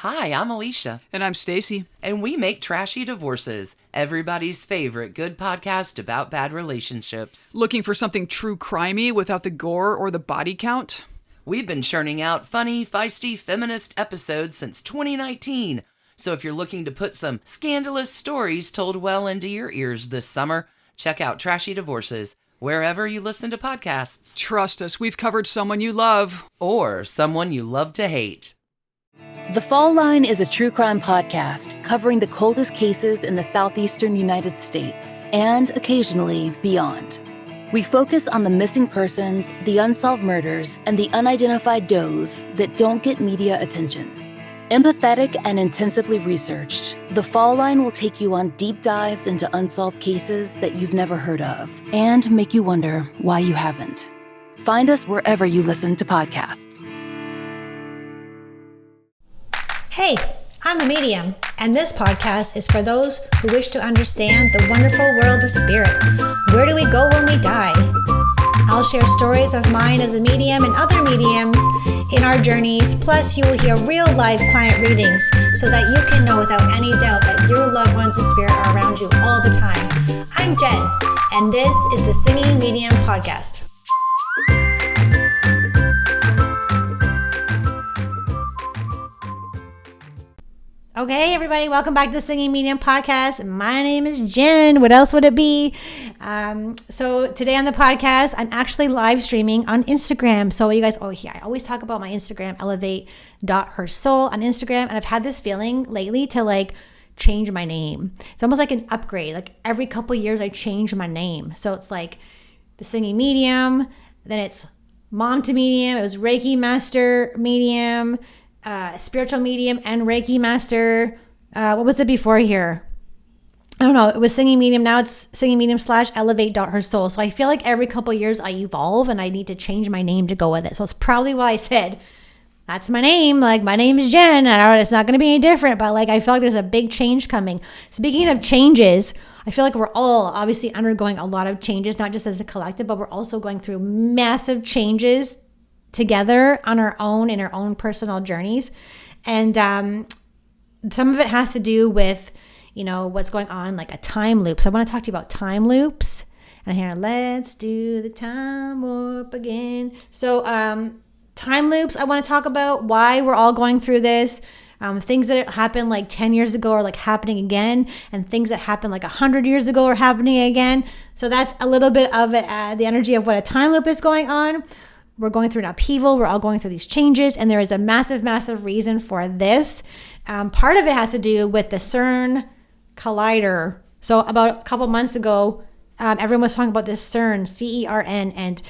Hi, I'm Alicia. And I'm Stacy. And we make Trashy Divorces, everybody's favorite good podcast about bad relationships. Looking for something true crimey without the gore or the body count? We've been churning out funny, feisty, feminist episodes since 2019. So if you're looking to put some scandalous stories told well into your ears this summer, check out Trashy Divorces, wherever you listen to podcasts. Trust us, we've covered someone you love. Or someone you love to hate. The Fall Line is a true crime podcast covering the coldest cases in the southeastern United States and occasionally beyond. We focus on the missing persons, the unsolved murders, and the unidentified does that don't get media attention. Empathetic and intensively researched, The Fall Line will take you on deep dives into unsolved cases that you've never heard of and make you wonder why you haven't. Find us wherever you listen to podcasts. Hey, I'm a medium, and this podcast is for those who wish to understand the wonderful world of spirit. Where do we go when we die? I'll share stories of mine as a medium and other mediums in our journeys, plus you will hear real-life client readings so that you can know without any doubt that your loved ones in spirit are around you all the time. I'm Jen, and this is the Singing Medium Podcast. Okay, everybody, welcome back to the Singing Medium Podcast. My name is Jen. What else would it be? So today on the podcast, I'm actually live streaming on Instagram. So you guys, I always talk about my Instagram, elevate.hersoul on Instagram. And I've had this feeling lately to change my name. It's almost like an upgrade. Like every couple years I change my name. So it's like the Singing Medium, then it's Mom to Medium. It was Reiki Master Medium, spiritual medium and Reiki master. What was it before here? I don't know. It was Singing Medium. Now it's Singing Medium / elevate.hersoul. So I feel like every couple years I evolve and I need to change my name to go with it. So it's probably why I said, that's my name. Like my name is Jen and it's not going to be any different, but I feel like there's a big change coming. Speaking of changes, I feel like we're all obviously undergoing a lot of changes, not just as a collective, but we're also going through massive changes together on our own in our own personal journeys. And some of it has to do with, what's going on, like a time loop. So I want to talk to you about time loops. And here, let's do the time warp again. So time loops, I want to talk about why we're all going through this. Things that happened like 10 years ago are happening again, and things that happened 100 years ago are happening again. So that's a little bit of it, the energy of what a time loop is going on. We're going through an upheaval. We're all going through these changes, and there is a massive, massive reason for this. Part of it has to do with the CERN collider. So about a couple months ago, everyone was talking about this CERN, CERN, and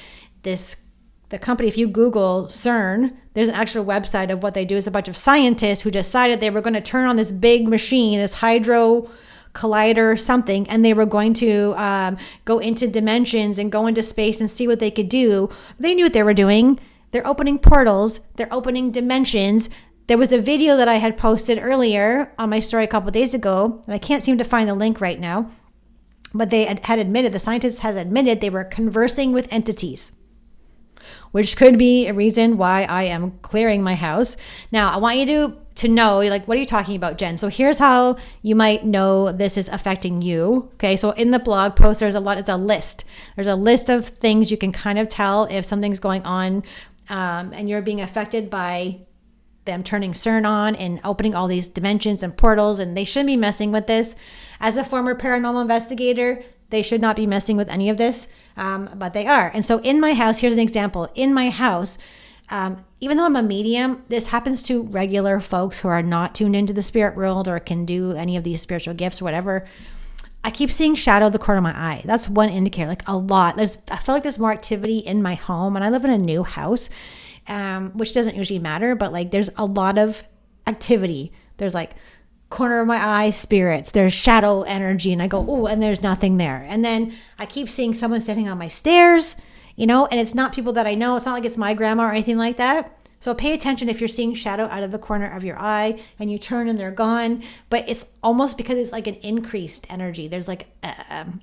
the company, if you Google CERN, there's an actual website of what they do. It's a bunch of scientists who decided they were going to turn on this big machine, this hydro collider something, and they were going to go into dimensions and go into space and see what they could do. They knew what they were doing. They're opening portals. They're opening dimensions. There was a video that I had posted earlier on my story a couple of days ago, and I can't seem to find the link right now, but they had admitted, the scientists had admitted they were conversing with entities, which could be a reason why I am clearing my house. Now, I want you to know, what are you talking about, Jen? So here's how you might know this is affecting you. Okay, so in the blog post, it's a list. There's a list of things you can kind of tell if something's going on and you're being affected by them turning CERN on and opening all these dimensions and portals, and they shouldn't be messing with this. As a former paranormal investigator, they should not be messing with any of this, but they are. And so in my house, here's an example. In my house, even though I'm a medium, this happens to regular folks who are not tuned into the spirit world or can do any of these spiritual gifts or whatever. I keep seeing shadow the corner of my eye. That's one indicator, a lot. I feel like there's more activity in my home, and I live in a new house, which doesn't usually matter, but there's a lot of activity. There's corner of my eye spirits, there's shadow energy, and I go, oh, and there's nothing there. And then I keep seeing someone sitting on my stairs, and it's not people that I know. It's not like it's my grandma or anything like that. So pay attention if you're seeing shadow out of the corner of your eye and you turn and they're gone. But it's almost because it's an increased energy. There's an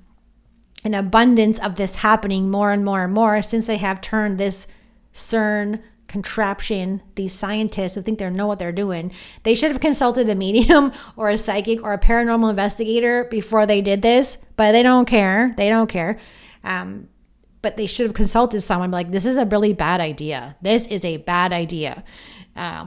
abundance of this happening more and more and more since they have turned this CERN contraption, these scientists who think they know what they're doing, they should have consulted a medium or a psychic or a paranormal investigator before they did this, but they don't care. They don't care. But they should have consulted someone like, this is a really bad idea. This is a bad idea.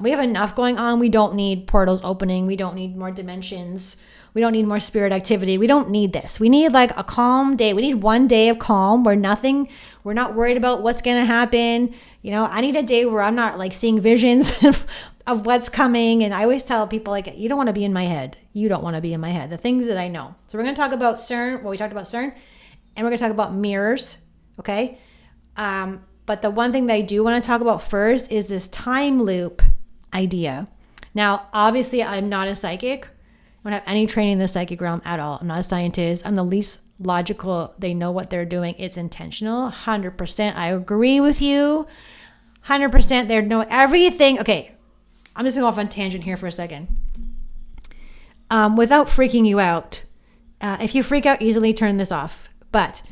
We have enough going on. We don't need portals opening. We don't need more dimensions. We don't need more spirit activity. We don't need this. We need like a calm day. We need one day of calm where we're not worried about what's going to happen. You know, I need a day where I'm not like seeing visions of what's coming. And I always tell people like, you don't want to be in my head. You don't want to be in my head. The things that I know. So we're going to talk about CERN. Well, we talked about CERN, and we're going to talk about mirrors. Okay. But the one thing that I do want to talk about first is this time loop idea. Now, obviously I'm not a psychic. I don't have any training in the psychic realm at all. I'm not a scientist. I'm the least logical. They know what they're doing. It's intentional. 100%. I agree with you. 100%. They know everything. Okay. I'm just going to go off on tangent here for a second. Without freaking you out. If you freak out easily, turn this off. But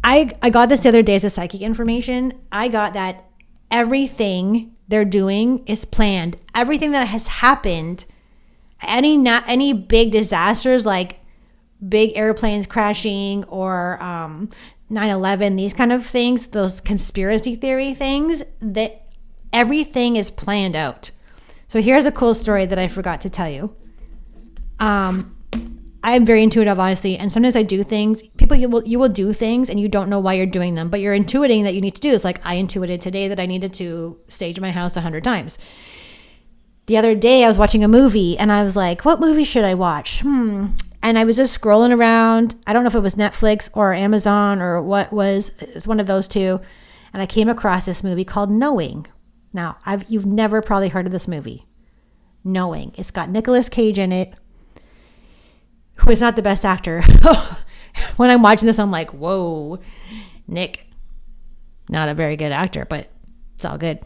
I got this the other day as a psychic information. I got that everything they're doing is planned. Everything that has happened, any big disasters like big airplanes crashing or 9/11, these kind of things, those conspiracy theory things, that everything is planned out. So here's a cool story that I forgot to tell you. I'm very intuitive, honestly, and sometimes I do things. People, you will do things and you don't know why you're doing them, but you're intuiting that you need to do. It's like I intuited today that I needed to stage my house 100 times. The other day I was watching a movie and I was like, what movie should I watch? And I was just scrolling around. I don't know if it was Netflix or Amazon or what was. It's one of those two. And I came across this movie called Knowing. Now, you've never probably heard of this movie. Knowing. It's got Nicolas Cage in it, who is not the best actor. When I'm watching this, I'm like, whoa, Nick, not a very good actor, but it's all good.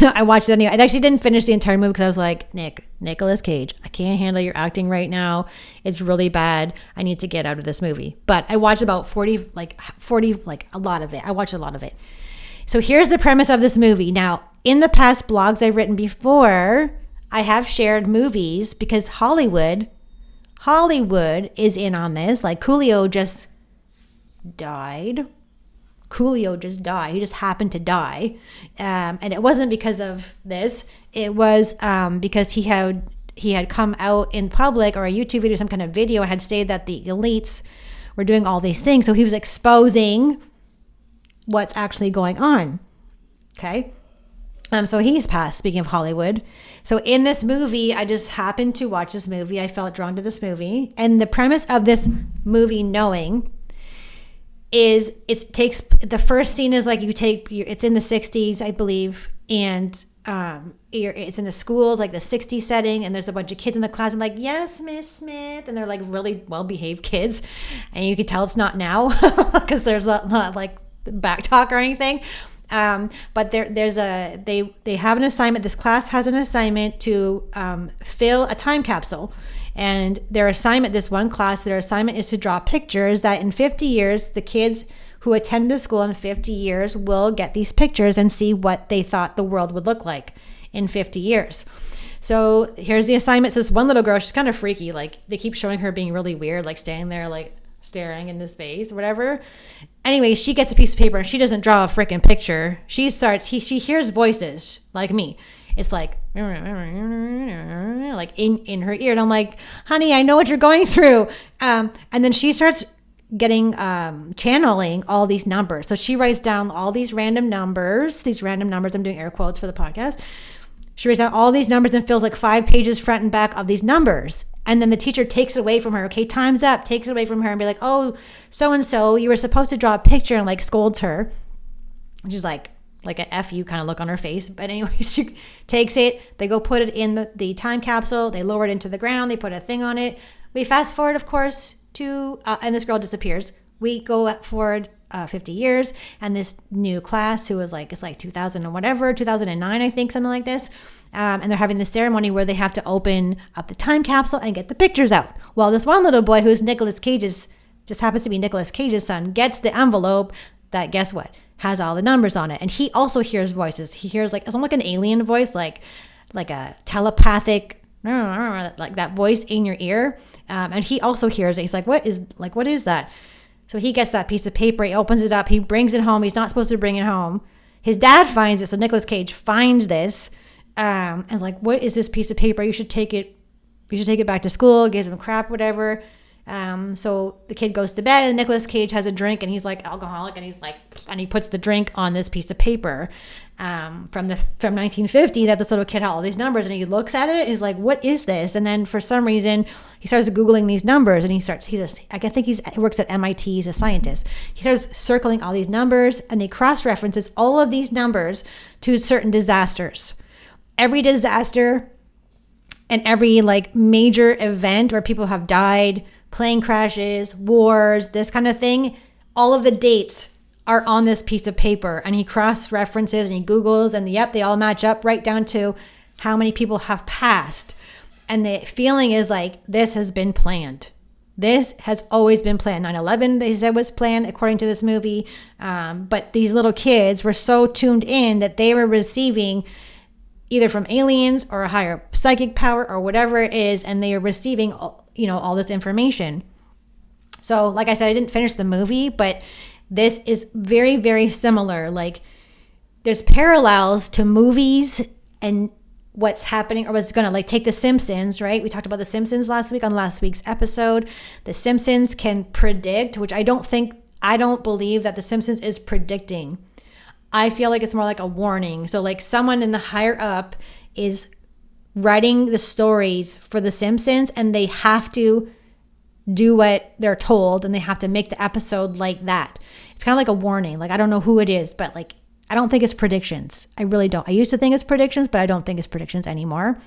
I watched it anyway. I actually didn't finish the entire movie because I was like, Nicolas Cage, I can't handle your acting right now. It's really bad. I need to get out of this movie. But I watched about 40, a lot of it. I watched a lot of it. So here's the premise of this movie. Now, in the past blogs I've written before, I have shared movies because Hollywood is in on this. Like Coolio just died. He just happened to die. And it wasn't because of this. It was because he had come out in public or a YouTube video, some kind of video, and had stated that the elites were doing all these things. So he was exposing what's actually going on. Okay. So he's passed, speaking of Hollywood. So in this movie, I just happened to watch this movie. I felt drawn to this movie. And the premise of this movie, Knowing, is the first scene is like it's in the 60s, I believe. And it's in the schools, like the 60s setting. And there's a bunch of kids in the class. I'm like, yes, Miss Smith. And they're like really well-behaved kids. And you could tell it's not now because there's not like back talk or anything. But they have an assignment. This class has an assignment to fill a time capsule, and their assignment is to draw pictures that in 50 years, the kids who attend the school in 50 years will get these pictures and see what they thought the world would look like in 50 years. So here's the assignment. So this one little girl, she's kind of freaky. Like they keep showing her being really weird, like standing there, like staring into space or whatever. Anyway, she gets a piece of paper and she doesn't draw a freaking picture. She hears voices like me. It's like in her ear. And I'm like, honey, I know what you're going through. And then she starts channeling all these numbers. So she writes down all these random numbers. I'm doing air quotes for the podcast. She writes down all these numbers and fills like 5 pages front and back of these numbers. And then the teacher takes it away from her. Okay, time's up. Takes it away from her and be like, oh, so-and-so, you were supposed to draw a picture, and like scolds her. And she's like an F you kind of look on her face. But anyways, she takes it. They go put it in the time capsule. They lower it into the ground. They put a thing on it. We fast forward, of course, to, and this girl disappears. We go forward 50 years, and this new class who was like, it's like 2000 and whatever, 2009, I think, something like this. And they're having this ceremony where they have to open up the time capsule and get the pictures out. Well, this one little boy who's just happens to be Nicolas Cage's son, gets the envelope that, guess what, has all the numbers on it. And he also hears voices. He hears it's almost like an alien voice, like a telepathic, like that voice in your ear. And he also hears it. He's like, what is that? So he gets that piece of paper. He opens it up. He brings it home. He's not supposed to bring it home. His dad finds it. So Nicolas Cage finds this, and what is this piece of paper? You should take it. You should take it back to school. Gives him crap, whatever. So the kid goes to bed, and Nicolas Cage has a drink, and he's alcoholic, and and he puts the drink on this piece of paper, from 1950 that this little kid had all these numbers, and he looks at it, and he's like, what is this? And then for some reason he starts Googling these numbers, and he works at MIT, he's a scientist. He starts circling all these numbers, and he cross-references all of these numbers to certain disasters. Every disaster and every major event where people have died, plane crashes, wars, this kind of thing, all of the dates are on this piece of paper, and he cross-references and he Googles, and yep, they all match up right down to how many people have passed. And the feeling is this has been planned. This has always been planned. 9/11, they said, was planned according to this movie. But these little kids were so tuned in that they were receiving either from aliens or a higher psychic power or whatever it is, and they are receiving all this information. So like I said, I didn't finish the movie, but this is very, very similar. There's parallels to movies and what's happening, or what's gonna take The Simpsons, right? We talked about The Simpsons last week on last week's episode. The Simpsons can predict, which I don't believe that The Simpsons is predicting. I feel like it's more like a warning. So someone in the higher up is writing the stories for The Simpsons, and they have to do what they're told, and they have to make the episode like that. It's kind of like a warning. I don't know who it is, but I don't think it's predictions. I really don't. I used to think it's predictions, but I don't think it's predictions anymore.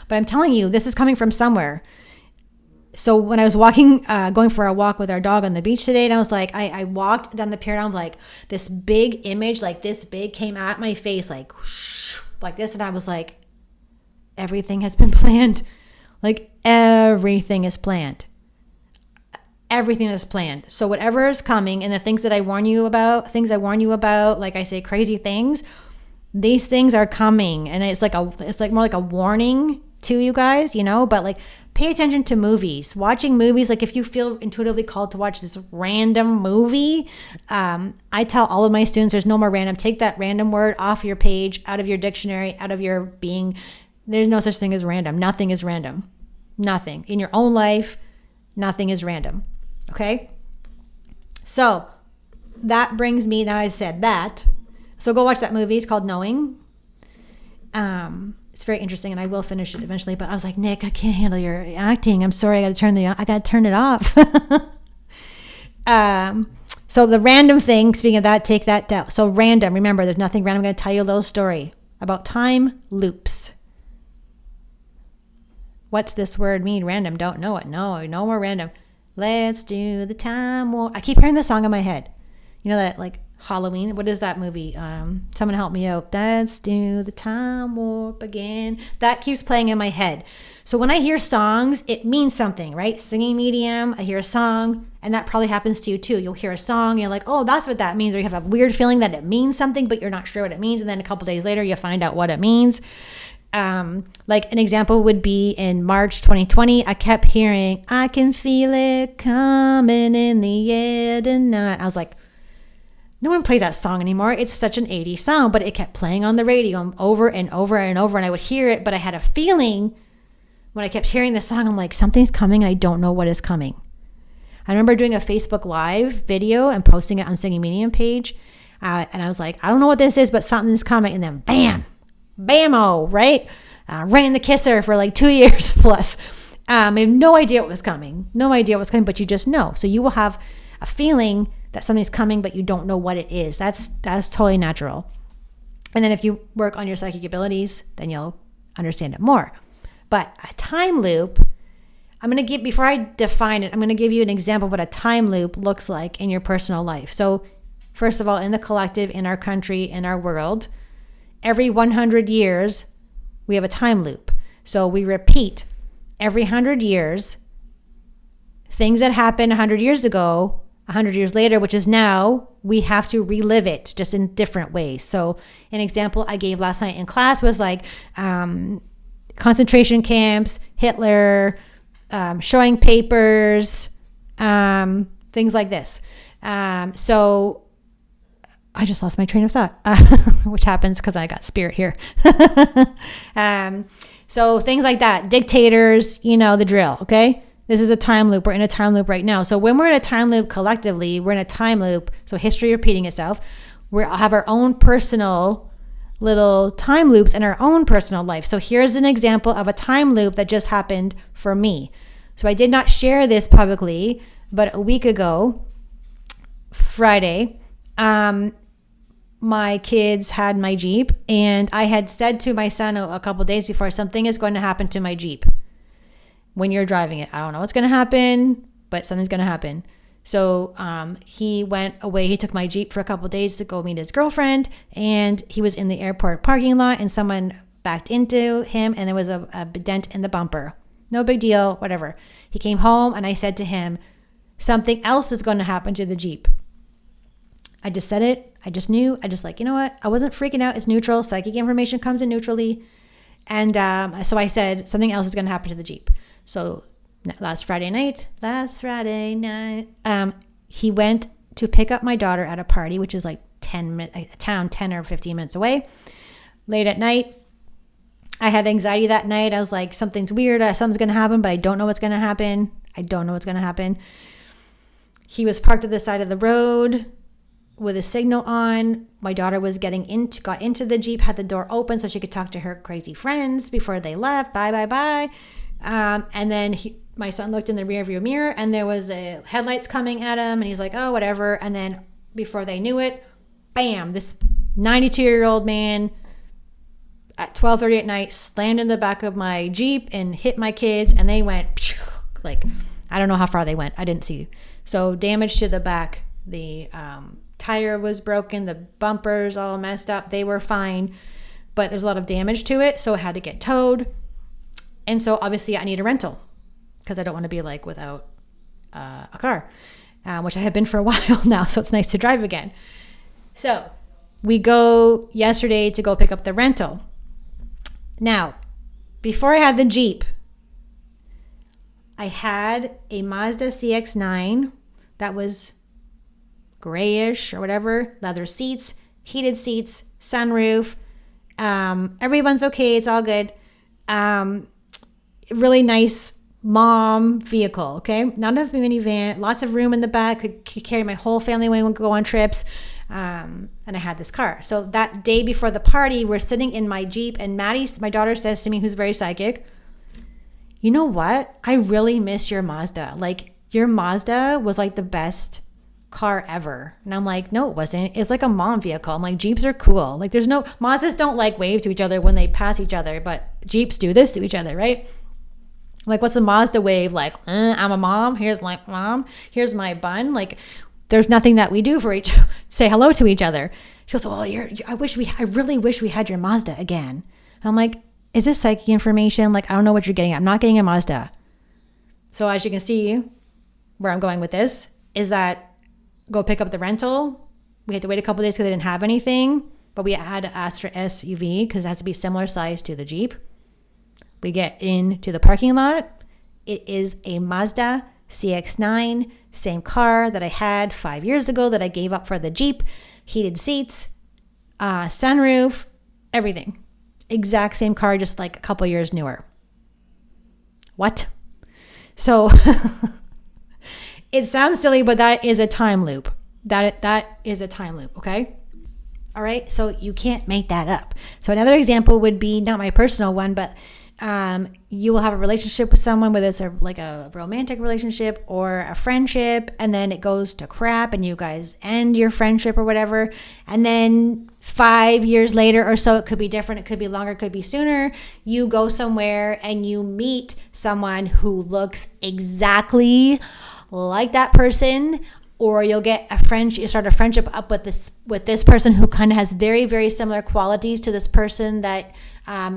But I'm telling you, this is coming from somewhere. So when I was going for a walk with our dog on the beach today, and I was I walked down the pier, and I'm this big image, this big, came at my face, whoosh, like this. And I was everything has been planned. Everything is planned. Everything is planned. So whatever is coming, and the things that I warn you about, like I say, crazy things, these things are coming. And it's more like a warning to you guys, but pay attention to movies, watching movies. If you feel intuitively called to watch this random movie, I tell all of my students, there's no more random. Take that random word off your page, out of your dictionary, out of your being. There's no such thing as random. Nothing is random. Nothing. In your own life, nothing is random. Okay? So that brings me, now I said that. So go watch that movie. It's called Knowing. It's very interesting, and I will finish it eventually. But I was like, Nick, I can't handle your acting. I'm sorry. I got to turn it off. So the random thing, speaking of that, take that down. So random, remember, there's nothing random. I'm going to tell you a little story about time loops. What's this word mean? Random. Don't know it. No more random. Let's do the time warp. I keep hearing the song in my head. You know that Halloween? What is that movie? Someone help me out. Let's do the time warp again. That keeps playing in my head. So when I hear songs, it means something, right? Singing medium, I hear a song, and that probably happens to you too. You'll hear a song, you're like, oh, that's what that means. Or you have a weird feeling that it means something, but you're not sure what it means. And then a couple days later, you find out what it means. An example would be in March 2020, I kept hearing, I can feel it coming in the air tonight. I was like, no one plays that song anymore. It's such an 80s song, but it kept playing on the radio over and over and over, and I would hear it, but I had a feeling when I kept hearing the song, I'm like, something's coming, and I don't know what is coming. I remember doing a Facebook Live video and posting it on Singing Medium page, and I was like, I don't know what this is, but something's coming, and then bam, bam-o, right? Ran the kisser for 2 years plus. I have no idea what was coming. But you just know. So you will have a feeling that something's coming, but you don't know what it is. That's totally natural. And then if you work on your psychic abilities, then you'll understand it more. But a time loop, before I define it, I'm going to give you an example of what a time loop looks like in your personal life. So first of all, in the collective, in our country, in our world, every 100 years, we have a time loop. So we repeat every 100 years, things that happened 100 years ago 100 years later, which is now, we have to relive it just in different ways. So an example I gave last night in class was like concentration camps, Hitler, showing papers, things like this. So I just lost my train of thought, which happens because I got spirit here. So things like that, dictators, the drill. Okay. This is a time loop. We're in a time loop right now. So when we're in a time loop collectively, we're in a time loop. So history repeating itself. We have our own personal little time loops in our own personal life. So here's an example of a time loop that just happened for me. So I did not share this publicly, but a week ago, Friday, my kids had my Jeep, and I had said to my son a couple days before, something is going to happen to my Jeep when you're driving it. I don't know what's going to happen, but something's going to happen. So he went away. He took my Jeep for a couple days to go meet his girlfriend, and he was in the airport parking lot, and someone backed into him, and there was a dent in the bumper. No big deal, whatever. He came home, and I said to him, something else is going to happen to the Jeep. I just said it. I just knew. I just you know what? I wasn't freaking out. It's neutral. Psychic information comes in neutrally. And so I said, something else is going to happen to the Jeep. So last Friday night, he went to pick up my daughter at a party, which is like 10 or 15 minutes away. Late at night, I had anxiety that night. I was like, something's weird. Something's going to happen, but I don't know what's going to happen. He was parked at the side of the road with a signal on. My daughter was got into the Jeep, had the door open so she could talk to her crazy friends before they left. Bye. And then my son looked in the rearview mirror, and there was headlights coming at him, and he's like, oh, whatever. And then before they knew it, bam, this 92-year-old man at 12:30 at night slammed in the back of my Jeep and hit my kids, and they went like, I don't know how far they went. I didn't see. So damage to the back. The tire was broken. The bumpers all messed up. They were fine, but there's a lot of damage to it, so it had to get towed. And so obviously I need a rental because I don't want to be without a car, which I have been for a while now. So it's nice to drive again. So we go yesterday to go pick up the rental. Now, before I had the Jeep, I had a Mazda CX-9 that was grayish or whatever, leather seats, heated seats, sunroof. Everyone's okay. It's all good. Really nice mom vehicle. Okay. Not a minivan, lots of room in the back, could carry my whole family when we go on trips. And I had this car. So that day before the party, we're sitting in my Jeep, and Maddie, my daughter, says to me, who's very psychic, you know what? I really miss your Mazda. Your Mazda was the best car ever. And I'm like, no, it wasn't. It's like a mom vehicle. I'm like, Jeeps are cool. There's no, Mazdas don't wave to each other when they pass each other, but Jeeps do this to each other, right? What's a Mazda wave? I'm a mom. Here's my mom. Here's my bun. There's nothing that we do for say hello to each other. She goes, oh, I really wish we had your Mazda again. And I'm like, is this psychic information? I don't know what you're getting at. I'm not getting a Mazda. So as you can see, where I'm going with this is that go pick up the rental. We had to wait a couple days because they didn't have anything, but we had to ask for SUV because it has to be similar size to the Jeep. We get into the parking lot. It is a Mazda CX-9, same car that I had 5 years ago that I gave up for the Jeep, heated seats, sunroof, everything. Exact same car, just a couple years newer. What? So it sounds silly, but that is a time loop. That is a time loop, okay? All right, so you can't make that up. So another example would be, not my personal one, but you will have a relationship with someone, whether it's a romantic relationship or a friendship, and then it goes to crap and you guys end your friendship or whatever. And then 5 years later or so, it could be different. It could be longer, it could be sooner. You go somewhere and you meet someone who looks exactly like that person, or you'll get you start a friendship up with this person who kind of has very, very similar qualities to this person that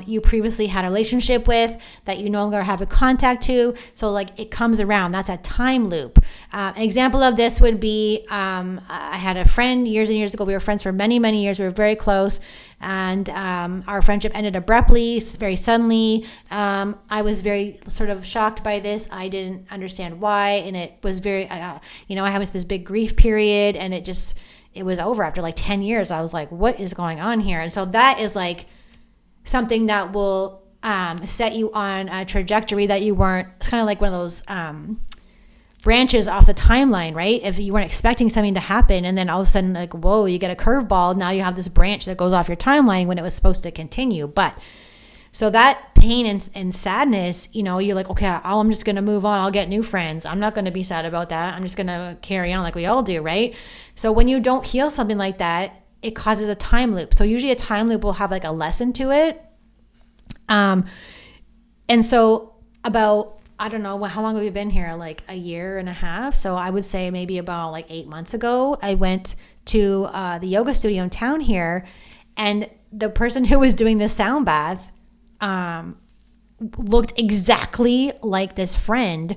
you previously had a relationship with that you no longer have a contact to. So like it comes around. That's a time loop. An example of this would be I had a friend years and years ago. We were friends for many, many years. We were very close. And our friendship ended abruptly, very suddenly. I was very sort of shocked by this. I didn't understand why. And it was very, I had this big grief period, and it was over after like 10 years. I was like, what is going on here? And so that is like something that will set you on a trajectory that you weren't. It's kind of like one of those branches off the timeline, right? If you weren't expecting something to happen, and then all of a sudden, like, whoa, you get a curveball. Now you have this branch that goes off your timeline when it was supposed to continue. But so that pain and sadness, you're like, okay, I'm just going to move on. I'll get new friends. I'm not going to be sad about that. I'm just going to carry on like we all do, right? So when you don't heal something like that, it causes a time loop. So usually a time loop will have like a lesson to it. And so about, I don't know, how long have we been here? Like a year and a half. So I would say maybe about like 8 months ago, I went to the yoga studio in town here, and the person who was doing the sound bath looked exactly like this friend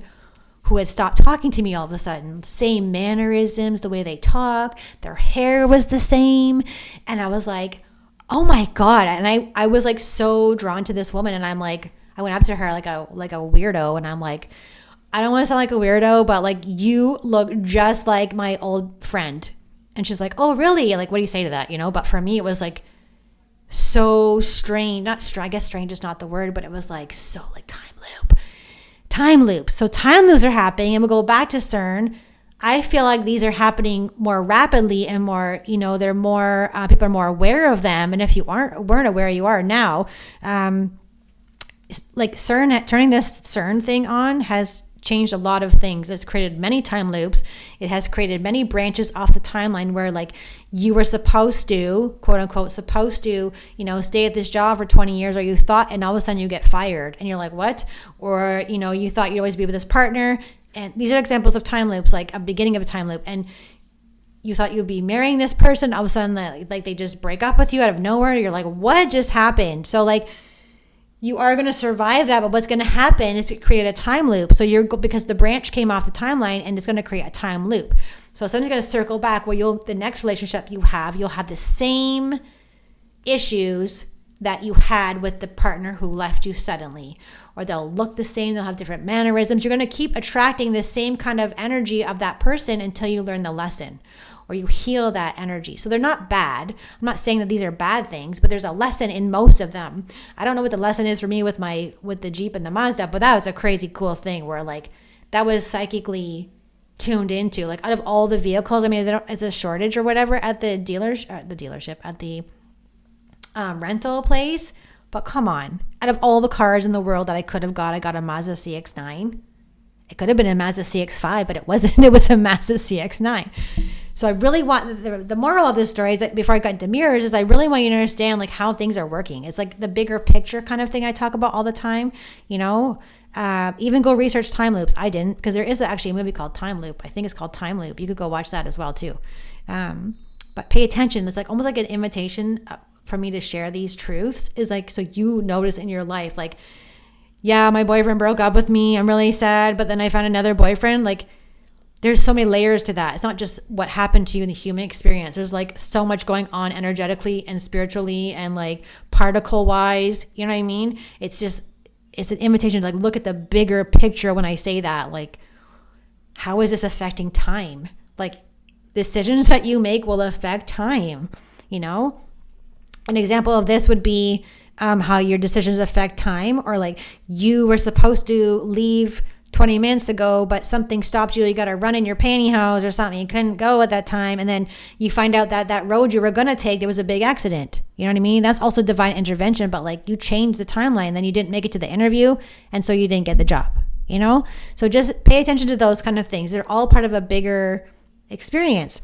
who had stopped talking to me all of a sudden. Same mannerisms, the way they talk, their hair was the same. And I was like, oh my God. And I was like so drawn to this woman. And I'm like, I went up to her like a weirdo. And I'm like, I don't want to sound like a weirdo, but like, you look just like my old friend. And she's like, oh, really? Like, what do you say to that? But for me, it was like so strange. I guess strange is not the word, but it was like so like time loops. So time loops are happening, and we'll go back to CERN. I feel like these are happening more rapidly and more, they're more, people are more aware of them. And if you weren't aware, you are now. Like CERN, turning this CERN thing on has changed a lot of things. It's created many time loops. It has created many branches off the timeline where like you were supposed to, quote unquote, stay at this job for 20 years, or you thought, and all of a sudden you get fired and you're like, what? Or, you thought you'd always be with this partner. And these are examples of time loops, like a beginning of a time loop. And you thought you'd be marrying this person. All of a sudden, like they just break up with you out of nowhere. You're like, what just happened? So like, you are going to survive that, but what's going to happen is to create a time loop. So because the branch came off the timeline, and it's going to create a time loop. So something's going to circle back where the next relationship you'll have the same issues that you had with the partner who left you suddenly, or they'll look the same. They'll have different mannerisms. You're going to keep attracting the same kind of energy of that person until you learn the lesson, or you heal that energy. So they're not bad. I'm not saying that these are bad things, but there's a lesson in most of them. I don't know what the lesson is for me with the Jeep and the Mazda, but that was a crazy cool thing where like that was psychically tuned into. Like out of all the vehicles, I mean, it's a shortage or whatever at the dealership, at the rental place. But come on, out of all the cars in the world that I could have got, I got a Mazda CX-9. It could have been a Mazda CX-5, but it wasn't. It was a Mazda CX-9. So I really want, the moral of this story is that before I got into mirrors, is I really want you to understand like how things are working. It's like the bigger picture kind of thing I talk about all the time, even go research time loops. I didn't, because there is actually a movie called Time Loop. I think it's called Time Loop. You could go watch that as well too. But pay attention. It's like almost like an invitation for me to share these truths, is like, so you notice in your life, like, yeah, my boyfriend broke up with me. I'm really sad. But then I found another boyfriend. Like, there's so many layers to that. It's not just what happened to you in the human experience. There's like so much going on energetically and spiritually and like particle wise. You know what I mean? It's an invitation to like look at the bigger picture when I say that. Like, how is this affecting time? Like, decisions that you make will affect time, An example of this would be how your decisions affect time, or like you were supposed to leave 20 minutes ago, but something stopped you. You got to run in your pantyhose or something. You couldn't go at that time. And then you find out that road you were going to take, there was a big accident. You know what I mean? That's also divine intervention, but like you changed the timeline, then you didn't make it to the interview. And so you didn't get the job, So just pay attention to those kind of things. They're all part of a bigger experience.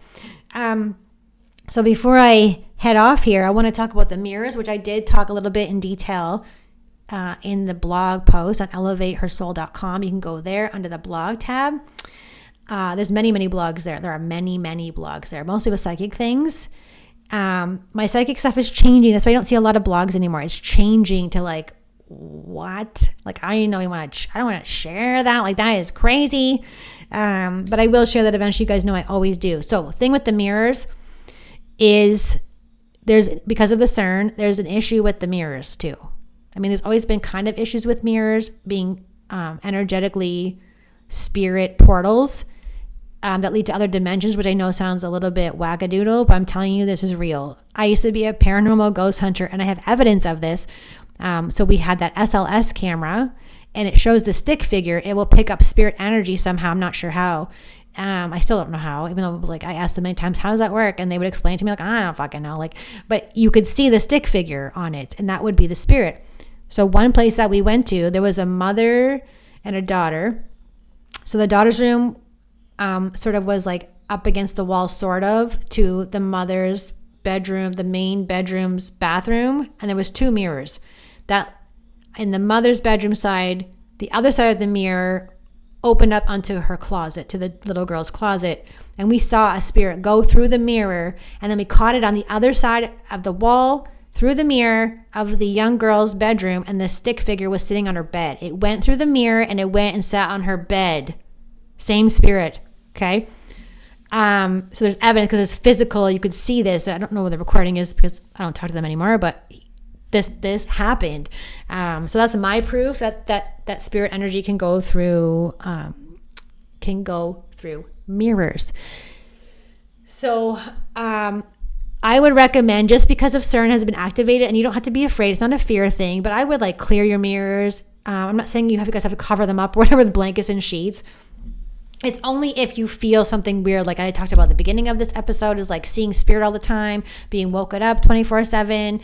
So before I head off here, I want to talk about the mirrors, which I did talk a little bit in detail in the blog post on elevatehersoul.com. You can go there under the blog tab. There's many, many blogs there. There are many, many blogs there, mostly with psychic things. My psychic stuff is changing. That's why I don't see a lot of blogs anymore. It's changing to like, what? Like, I don't know. I don't want to share that. Like, that is crazy. But I will share that eventually. You guys know I always do. So the thing with the mirrors is because of the CERN, there's an issue with the mirrors too. I mean, there's always been kind of issues with mirrors being energetically spirit portals that lead to other dimensions, which I know sounds a little bit wackadoodle, but I'm telling you, this is real. I used to be a paranormal ghost hunter, and I have evidence of this. So we had that SLS camera, and it shows the stick figure. It will pick up spirit energy somehow. I'm not sure how. I still don't know how, even though like I asked them many times, how does that work? And they would explain to me like, I don't fucking know. Like, but you could see the stick figure on it, and that would be the spirit. So one place that we went to, there was a mother and a daughter. So the daughter's room sort of was like up against the wall, sort of, to the mother's bedroom, the main bedroom's bathroom. And there was 2 mirrors. That in the mother's bedroom side, the other side of the mirror opened up onto her closet, to the little girl's closet. And we saw a spirit go through the mirror, and then we caught it on the other side of the wall, through the mirror of the young girl's bedroom, and the stick figure was sitting on her bed. It went through the mirror and it went and sat on her bed. Same spirit. Okay. So there's evidence because it's physical. You could see this. I don't know what the recording is because I don't talk to them anymore, but this happened. So that's my proof that spirit energy can go through mirrors. So, I would recommend, just because of CERN has been activated, and you don't have to be afraid. It's not a fear thing, but I would like clear your mirrors. I'm not saying you guys have to cover them up or whatever with blankets and sheets. It's only if you feel something weird, like I talked about at the beginning of this episode, is like seeing spirit all the time, being woken up 24/7,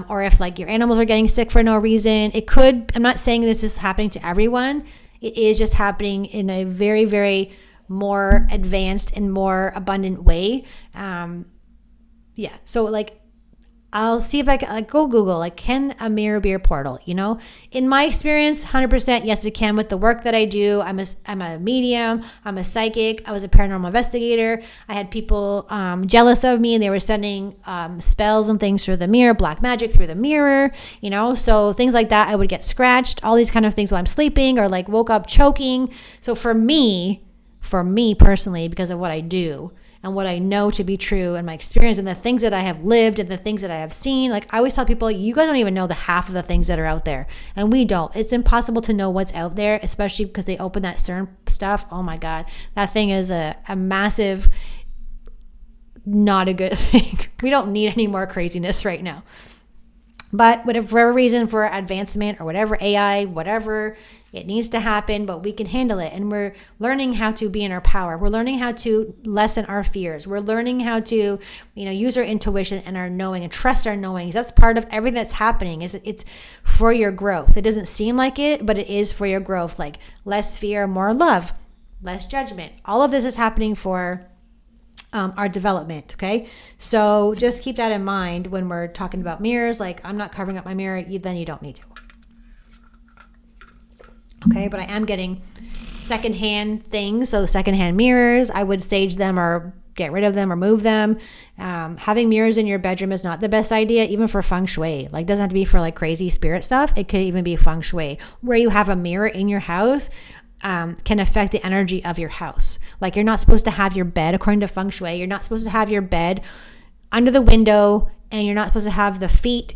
or if like your animals are getting sick for no reason. It could, I'm not saying this is happening to everyone. It is just happening in a very, very more advanced and more abundant way. Yeah. So like, I'll see if I can go Google, like, can a mirror be a portal? You know, in my experience, 100%, yes, it can. With the work that I do, I'm a medium, I'm a psychic, I was a paranormal investigator. I had people jealous of me, and they were sending spells and things through the mirror, black magic through the mirror, you know, so things like that. I would get scratched, all these kind of things while I'm sleeping, or like woke up choking. So for me personally, because of what I do and what I know to be true and my experience and the things that I have lived and the things that I have seen, like I always tell people, you guys don't even know the half of the things that are out there, and we don't. It's impossible to know what's out there, especially because they open that CERN stuff. Oh my God, that thing is a massive, not a good thing. We don't need any more craziness right now. But for whatever reason, for advancement or whatever, AI, whatever, it needs to happen, but we can handle it. And we're learning how to be in our power. We're learning how to lessen our fears. We're learning how to, use our intuition and our knowing and trust our knowings. That's part of everything that's happening. It's for your growth. It doesn't seem like it, but it is for your growth. Like less fear, more love, less judgment. All of this is happening for our development. Okay. So just keep that in mind when we're talking about mirrors. Like, I'm not covering up my mirror, then you don't need to. Okay. But I am getting secondhand things. So secondhand mirrors, I would sage them or get rid of them or move them. Having mirrors in your bedroom is not the best idea, even for feng shui. Like, doesn't have to be for like crazy spirit stuff. It could even be feng shui. Where you have a mirror in your house can affect the energy of your house. Like, you're not supposed to have your bed, according to feng shui, you're not supposed to have your bed under the window, and you're not supposed to have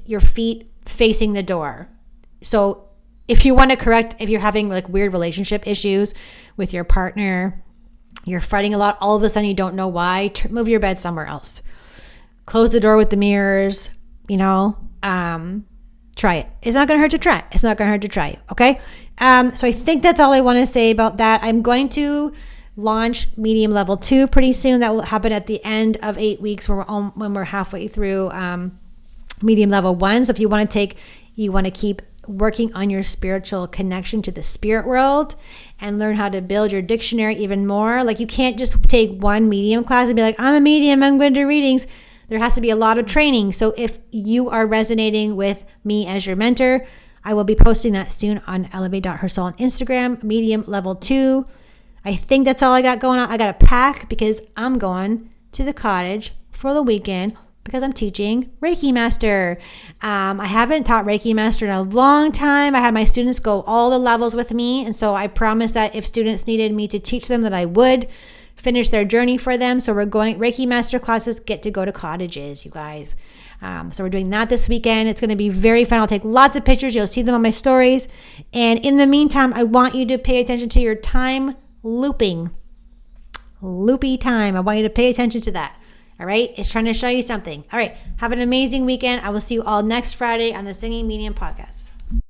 your feet facing the door. So if you want to correct, if you're having like weird relationship issues with your partner, you're fighting a lot, all of a sudden you don't know why, move your bed somewhere else. Close the door with the mirrors, try it. It's not going to hurt to try. It's not going to hurt to try it. Okay. So I think that's all I want to say about that. I'm going to launch medium level 2 pretty soon. That will happen at the end of 8 weeks when we're halfway through medium level 1. So if you want to keep working on your spiritual connection to the spirit world and learn how to build your dictionary even more. Like, you can't just take one medium class and be like, I'm a medium, I'm going to do readings. There has to be a lot of training. So if you are resonating with me as your mentor, I will be posting that soon on elevate.hersoul on Instagram, medium level 2. I think that's all I got going on. I got to pack because I'm going to the cottage for the weekend because I'm teaching Reiki Master. I haven't taught Reiki Master in a long time. I had my students go all the levels with me. And so I promised that if students needed me to teach them, that I would finish their journey for them. So we're going, Reiki Master classes get to go to cottages, you guys. So we're doing that this weekend. It's going to be very fun. I'll take lots of pictures. You'll see them on my stories. And in the meantime, I want you to pay attention to your time loopy time. I want you to pay attention to that. All right. It's trying to show you something. All right. Have an amazing weekend. I will see you all next Friday on the Singing Medium podcast.